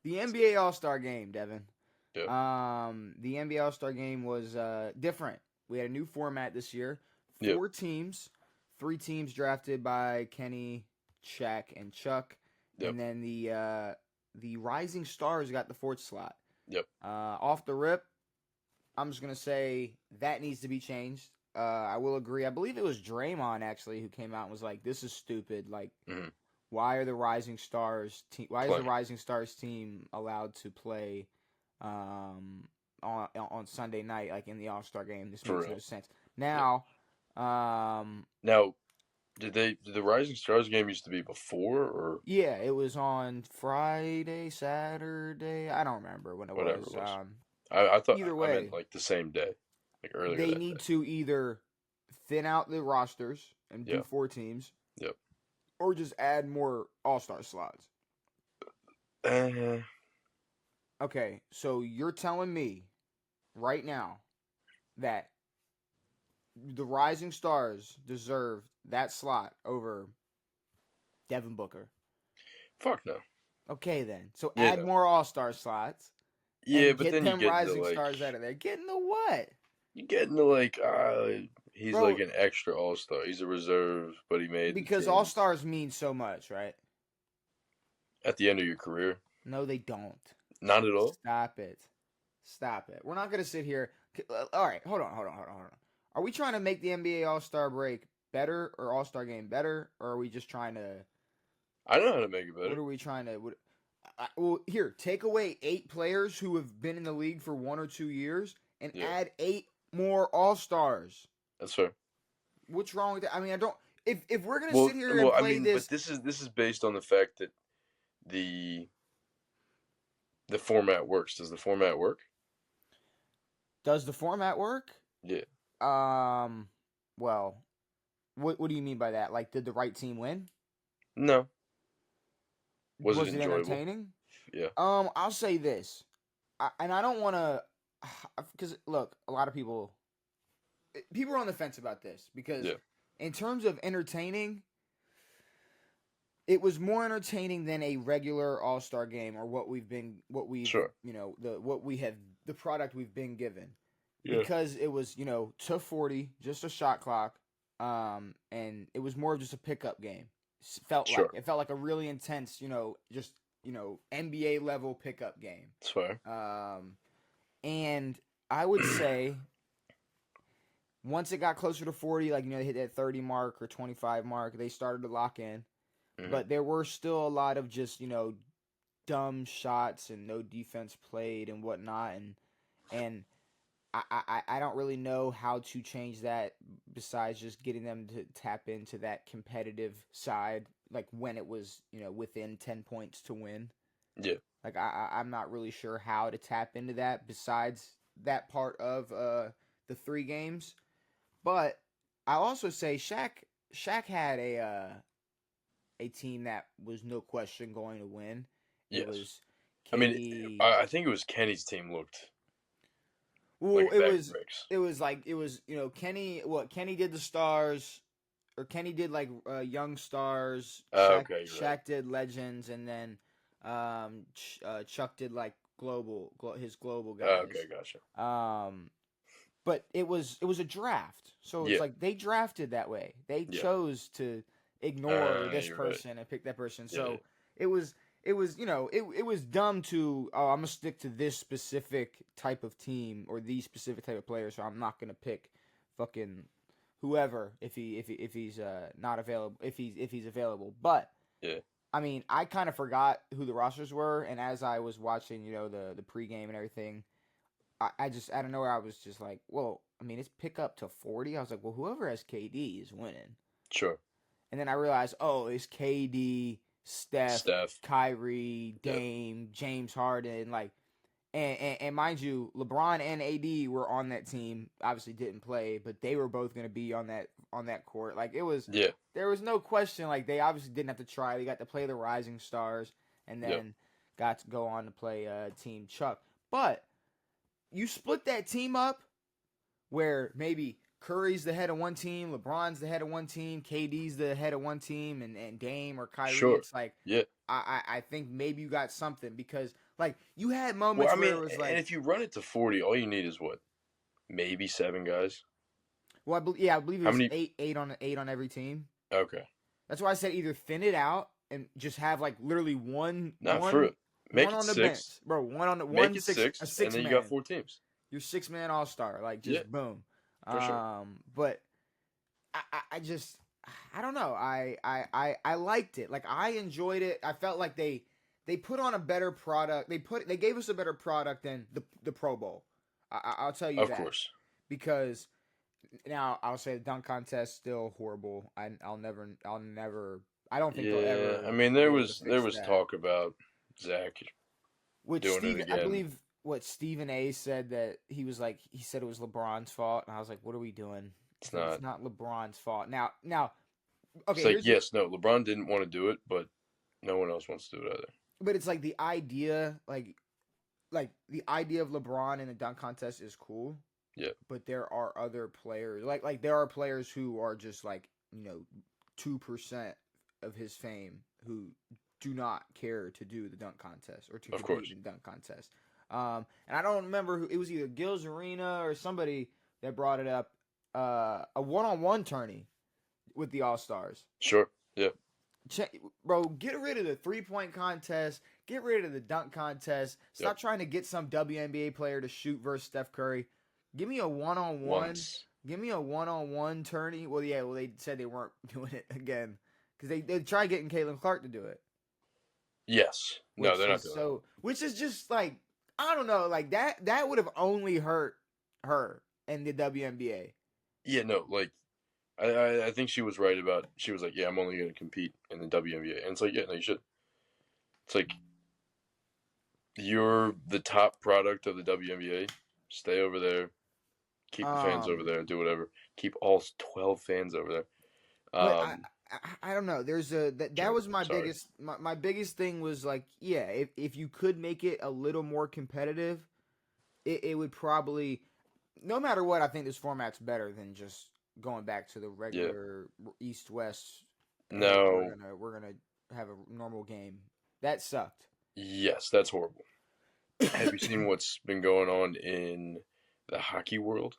the NBA All-Star Game, Devin. Yep. The NBA All-Star Game was different. We had a new format this year. Yep. 4 teams, 3 teams drafted by Kenny, Shaq, and Chuck, Yep. and then the Rising Stars got the 4th slot. Yep. Off the rip, I'm just gonna say that needs to be changed. I will agree. I believe it was Draymond actually who came out and was like, "This is stupid. Like, why are the Rising Stars team? Why is the Rising Stars team allowed to play on Sunday night, like in the All-Star game? This makes no sense." Now, now, did the Rising Stars game used to be before or? yeah, it was on Friday, Saturday. I don't remember when it Whatever was. it was. I thought Either I way, meant like the same day, like earlier they that need day. to either thin out the rosters and do Yeah. 4 teams, Yep. or just add more All-Star slots. Okay, so you're telling me right now that the Rising Stars deserve that slot over Devin Booker? Fuck no. Okay, then. So Yeah, add no. more All-Star slots Yeah, and but get then you them get into Rising like Stars out of there. Get into what? you get into like he's Bro, like an extra All Star. He's a reserve, but he made the because team All-Stars mean so much, right? at the end of your career. No, they don't. Not at all. Stop it. Stop it. We're not going to sit here. All right, hold on. Are we trying to make the NBA All-Star break better or All-Star game better, or are we just trying to... I know how to make it What better. are we trying to... well, here, take away 8 players who have been in the league for 1 or 2 years and add 8 more All-Stars. That's fair. What's wrong with that? I mean, I don't... If we're going to sit here and I play mean, this... but this is based on the fact that the format works. Does the format work? Does the format work? Yeah. Well, what do you mean by that? Like, did the right team win? No. Was it Was it enjoyable? entertaining? Yeah. I'll say this, and I don't want to, because look, a lot of people are on the fence about this because in terms of entertaining, it was more entertaining than a regular All-Star game or the product we've been given. Yeah. Because it was, to 40, just a shot clock, and it was more of just a pickup game. It felt like a really intense, just NBA level pickup game. That's fair. And I would say once it got closer to 40, like they hit that 30 mark or 25 mark, they started to lock in. Mm-hmm. But there were still a lot of just dumb shots and no defense played and whatnot, and I don't really know how to change that besides just getting them to tap into that competitive side, like when it was, within 10 points to win. Yeah. Like, I'm not really sure how to tap into that besides that part of the 3 games. But I also say Shaq had a team that was no question going to win. It was Kenny... I mean, I think it was Kenny's team looked... Well, it was Kenny did the stars, or Kenny did like young stars. Shaq did legends, and then Chuck did like his global guys. Okay, gotcha. But it was a draft, so it's like they drafted that way. They chose to ignore this person and pick that person. So it was it was dumb to, I'm gonna stick to this specific type of team or these specific type of players, so I'm not gonna pick fucking whoever if he's not available, if he's available. But I mean, I kind of forgot who the rosters were, and as I was watching, the pregame and everything, I just out of nowhere I was just like, well, I mean, it's pick up to 40. I was like, well, whoever has KD is winning. Sure. And then I realized, oh, it's KD, Steph, Kyrie, Dame, James Harden, like, and mind you, LeBron and AD were on that team. Obviously, didn't play, but they were both going to be on that court. Like, it was, there was no question. Like, they obviously didn't have to try. They got to play the Rising Stars, and then got to go on to play Team Chuck. But you split that team up, where maybe Curry's the head of one team, LeBron's the head of one team, KD's the head of one team, and Dame or Kyrie. Sure. It's like, yeah. I think maybe you got something because like you had Well, moments I mean, where it was like, and if you run it to 40, all you need is what? Maybe 7 guys. well, I believe it How was many? eight on every team. Okay. That's why I said either thin it out and just have like literally Not for it. Make one it on the 6. bench, bro. One on the Make one it six 6, a and six then you man. got 4 teams. Your 6-man all-star, like just Yeah. boom. For sure. But I just I don't know. I liked it. Like I enjoyed it. I felt like they put on a better product. They gave us a better product than the Pro Bowl. I'll tell you Of that. course. Because now I'll say the dunk contest still horrible. I'll never. I don't think they'll ever. I mean, be there able to was fix that. talk about Zach Which doing Steve, it again. I believe what Stephen A said that he was like he said it was LeBron's fault, and I was like, what are we doing? It's not. It's not LeBron's fault. Now, okay. It's like yes, no. LeBron didn't want to do it, but no one else wants to do it either. But it's like the idea, like the idea of LeBron in a dunk contest is cool. Yeah. But there are other players, like there are players who are just like 2% of his fame who do not care to do the dunk contest or to compete in dunk contest. And I don't remember who it was, either Gil's Arena or somebody that brought it up. A one-on-one tourney with the All-Stars. Sure. Yeah. Bro, get rid of the 3-point contest. Get rid of the dunk contest. Stop trying to get some WNBA player to shoot versus Steph Curry. Give me a one-on-one. Give me a one-on-one tourney. Well, yeah. Well, they said they weren't doing it again because they tried getting Caitlin Clark to do it. Yes. No, they're not doing it. Which is just like, I don't know, like that would have only hurt her in the WNBA. Yeah, no, like I think she was right about. She was like, yeah, I'm only going to compete in the WNBA, and it's like, yeah, no, you should. It's like you're the top product of the WNBA. Stay over there. Keep the fans over there. Do whatever. Keep all 12 fans over there. But I don't know. There's that was my biggest my biggest thing was like, yeah, if you could make it a little more competitive, it would probably, no matter what, I think this format's better than just going back to the regular East West. No, we're gonna have a normal game. That sucked. Yes, that's horrible. Have you seen what's been going on in the hockey world?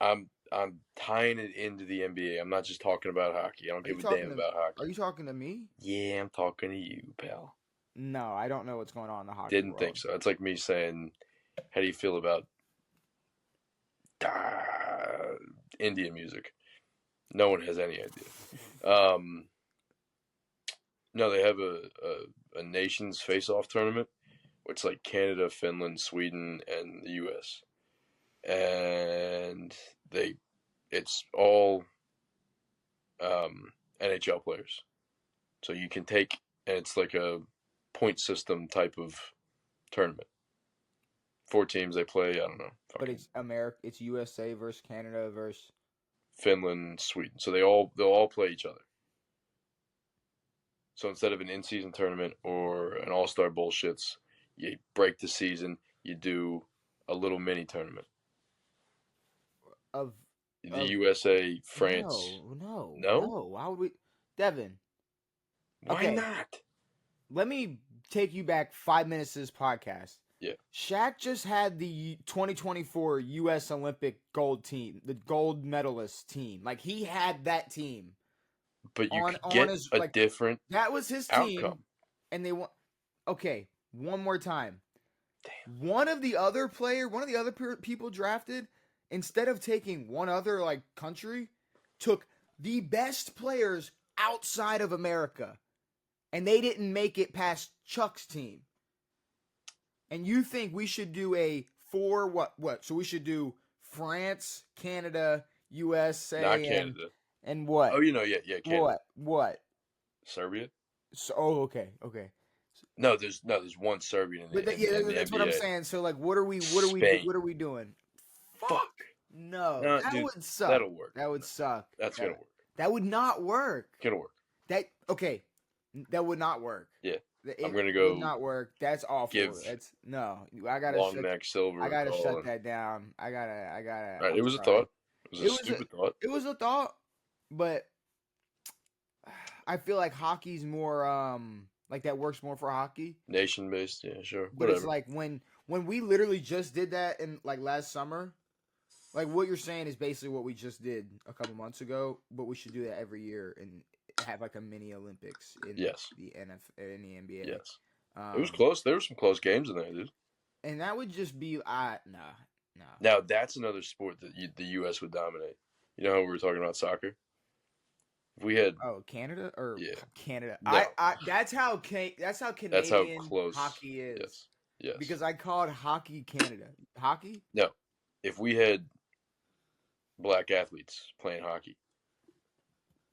I'm tying it into the NBA. I'm not just talking about hockey. I don't give a damn about hockey. Are you talking to me? Yeah, I'm talking to you, pal. No, I don't know what's going on in the hockey Didn't think so. It's like me saying, how do you feel about Indian music? No one has any idea. No, they have a nations face-off tournament, which is like Canada, Finland, Sweden, and the U.S. And it's all NHL players. So you can take, and it's like a point system type of tournament. 4 teams, they play, I don't know. But it's it's USA versus Canada versus Finland, Sweden. So they'll all play each other. So instead of an in-season tournament or an all-star bullshits, you break the season, you do a little mini tournament. Of the USA, France. No. Why would we, Devin? Why not? Let me take you back 5 minutes to this podcast. Yeah. Shaq just had the 2024 U.S. Olympic gold team, the gold medalist team. Like he had that team. But you could get a different. That was his team, and they won. Okay, one more time. Damn. One of the other people drafted, instead of taking one other country, took the best players outside of America, and they didn't make it past Chuck's team. And you think we should do what? So we should do France, Canada, USA, not Canada. And what? Oh, yeah, Canada. What? Serbia? Okay. No, there's one Serbian in the NBA. That's what I'm saying. So what are we doing? Fuck. No, that would suck. That'll work. That would suck. That's gonna work. That would not work. Gonna work. That would not work. Yeah. I'm gonna would go not work. That's awful. give That's no. I gotta Long shut. Neck Silver I a gotta call. shut that down. I gotta. All right, it I'm was a sorry. thought. It was a It was a. stupid thought. It was a thought, but I feel like hockey's more like that works more for hockey. Nation based, yeah, sure, But it's whatever. like when we literally just did that in like last summer. Like what you're saying is basically what we just did a couple months ago, but we should do that every year and have like a mini Olympics in Yes, the in the NBA. yes. It was Um, close. There were some close games in there, dude. and that would just be nah. Now that's another sport that the U.S. would dominate. You know how we were talking about soccer? If we had, Oh, Canada or yeah, Canada. no, That's how that's how Canadian close. hockey is. Yes, yes. Because I called hockey Canada. Hockey? No, if we had black athletes playing hockey,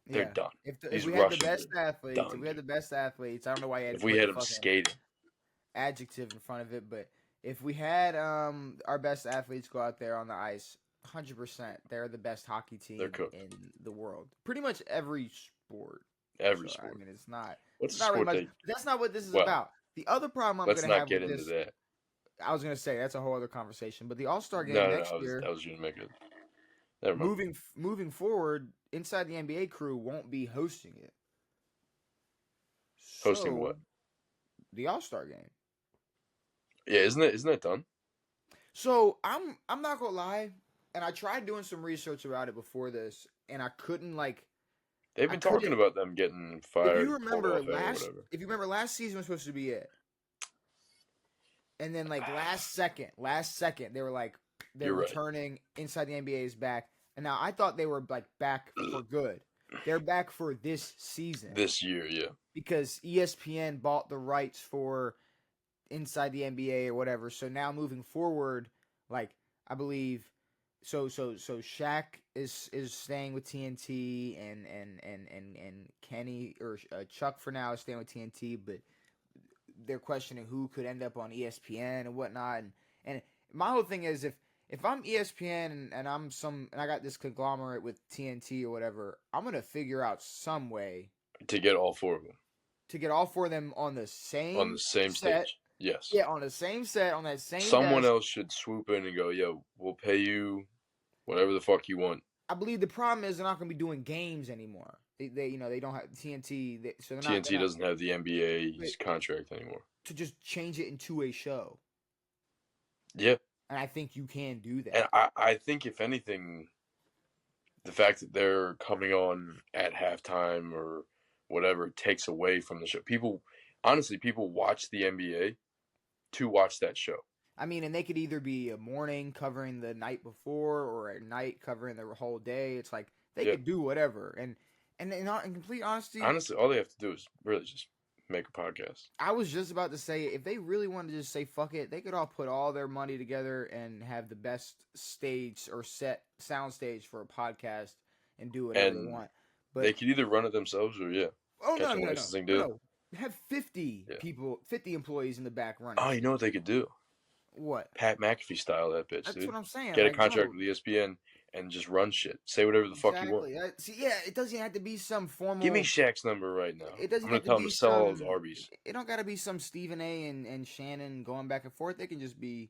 they're Yeah. done. If These we had the Russians best are athletes, if done, we had the dude. best athletes, I don't know why you had If to we put had the them fucking skating, adjective in front of it, but if we had our best athletes go out there on the ice, 100%, they're the best hockey they're team cooked. in the world. Pretty much every sport. Every So I sport. mean, What's it's the not really sport much. they? That's not what this is Well, about. The other problem I'm let's gonna not have get with into this, that. I was gonna say that's a whole other conversation. But the All Star game No, no, next year, I was going to make it. Never mind. moving forward, inside the NBA crew won't be hosting it. Hosting what? So the All Star game. Yeah, isn't that done? So I'm not gonna lie, and I tried doing some research about it before this, and I couldn't like. They've I been talking couldn't. about them getting If you fired, pulled remember off air, whatever. if you remember last season was supposed to be it, and then like last second they were like they're You're right. returning inside the NBA is back, and now I thought they were like back for good. They're back for this season This year, yeah. because ESPN bought the rights for inside the NBA or whatever. So now moving forward, like I believe, so Shaq is staying with TNT and Kenny or Chuck for now is staying with TNT, but they're questioning who could end up on ESPN and whatnot. And my whole thing is if I'm ESPN and I got this conglomerate with TNT or whatever, I'm gonna figure out some way To get all four of them. To get all four of them on the On the same set. stage. Yes. Yeah, on the same set, on that same Someone desk. else should swoop in and go, yo, we'll pay you whatever the fuck you want. I believe the problem is they're not going to be doing games anymore. They they don't have TNT, so TNT doesn't have the NBA's contract anymore. To just change it into a show. Yeah. And I think you can do that. And I think if anything, the fact that they're coming on at halftime or whatever takes away from the show. People watch the NBA to watch that show. I mean, and they could either be a morning covering the night before or at night covering the whole day. It's like they could do whatever. And in complete honesty, all they have to do is really just make a podcast. I was just about to say, if they really wanted to just say fuck it, they could all put all their money together and have the best stage or sound stage for a podcast and do whatever they want. But they could either run it themselves or no. Have 50 people, 50 employees in the back running. Oh, you know what they could do? What? Pat McAfee style that bitch. That's dude. What I'm saying. Get a contract with ESPN and just run shit. Say whatever the fuck you want. It doesn't have to be some formal. Give me Shaq's number right now. It doesn't I'm have gonna tell to him be to sell all some. his Arby's. It don't got to be some Stephen A. and Shannon going back and forth. They can just be,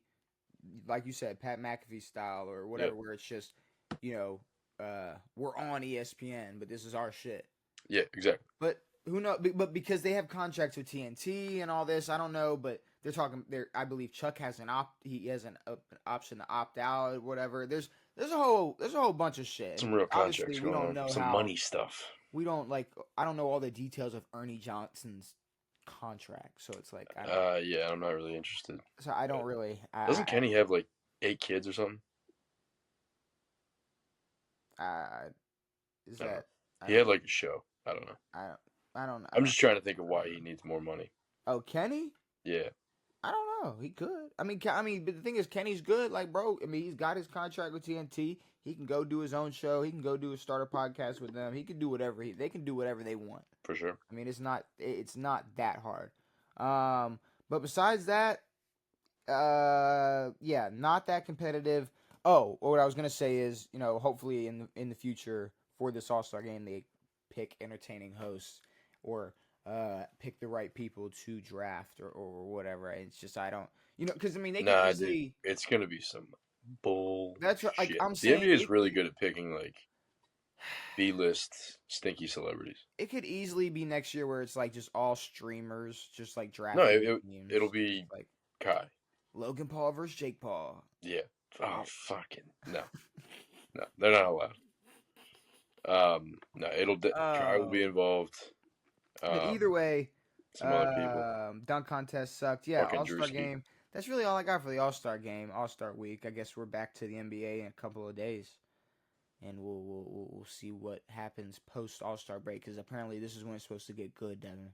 like you said, Pat McAfee style or whatever, where it's just, we're on ESPN, but this is our shit. Yeah, exactly. But who knows? But because they have contracts with TNT and all this, I don't know. But they're talking. I believe Chuck has an option to opt out or whatever. There's a whole bunch of shit. Some real contracts going on. Know some money stuff. We don't I don't know all the details of Ernie Johnson's contract, so it's like yeah, I'm not really interested. So I don't really. Doesn't Kenny have like 8 kids or something? Is that he had like a show? I don't know. I don't know. I'm just trying to think of why he needs more money. Oh, Kenny? Yeah. I don't know. He could. I mean, but the thing is, Kenny's good. Like, bro, I mean, he's got his contract with TNT. He can go do his own show. He can go do a starter podcast with them. He can do whatever. They can do whatever they want. For sure. I mean, it's not that hard. But besides that, yeah, not that competitive. Oh, what I was gonna say is, hopefully in the future for this All-Star game they pick entertaining hosts, or pick the right people to draft or whatever. It's just I don't, because I mean they Nah, could dude, easily. it's gonna be some bullshit. That's what, like I'm The saying. NBA is really good at picking like B-list stinky celebrities. It could easily be next year where it's like just all streamers, just like No, drafting teams. it'll be Like Kai. Logan Paul versus Jake Paul. Yeah. Oh, fucking no, no, they're not allowed. No, Kai will be involved. But either way, Some other people. dunk contest sucked. Yeah, Fucking All-Star Drewski. game. That's really all I got for the All-Star game, All-Star week. I guess we're back to the NBA in a couple of days, and we'll see what happens post All-Star break because apparently this is when it's supposed to get good, Devin.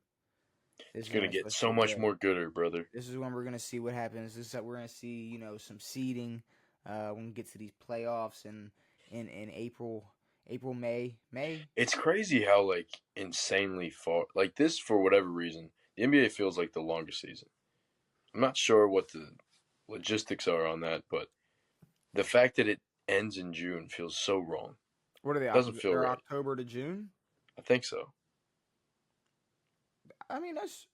It's gonna get so much more gooder, brother. This is when we're gonna see what happens. This is that we're gonna see, some seeding. When we get to these playoffs in April, May. It's crazy how like insanely far like this for whatever reason the NBA feels like the longest season. I'm not sure what the logistics are on that, but the fact that it ends in June feels so wrong. What are they? It doesn't feel they're right. October to June. I think so. I mean that's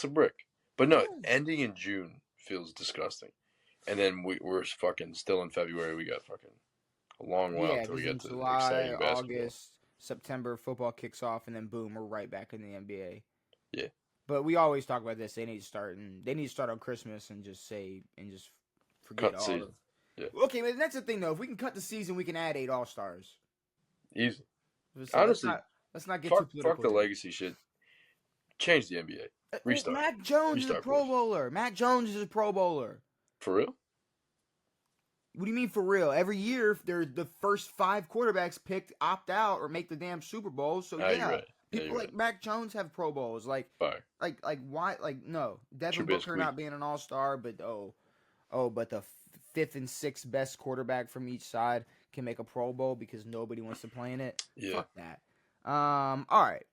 a brick, but no, ending in June feels disgusting. And then we're fucking still in February. We got fucking a long while until we get to July, exciting basketball. August, September, football kicks off, and then boom, we're right back in the NBA. Yeah. But we always talk about this. They need to start on Christmas and just forget cut all season. of. Yeah. Okay, but that's the thing though. If we can cut the season, we can add 8 All-Stars. Easy. So honestly, let's not get too political. Fuck the legacy shit. Change the NBA. Restart. Mac Jones is a Pro Bowler. Mac Jones is a Pro Bowler. For real? What do you mean for real? Every year, they're the first 5 quarterbacks picked opt out or make the damn Super Bowl. So yeah, people like Mac Jones have Pro Bowls. Like why? Like no, Devin Booker not being an All-Star, but but the 5th and 6th best quarterback from each side can make a Pro Bowl because nobody wants to play in it. Yeah. Fuck that. All right.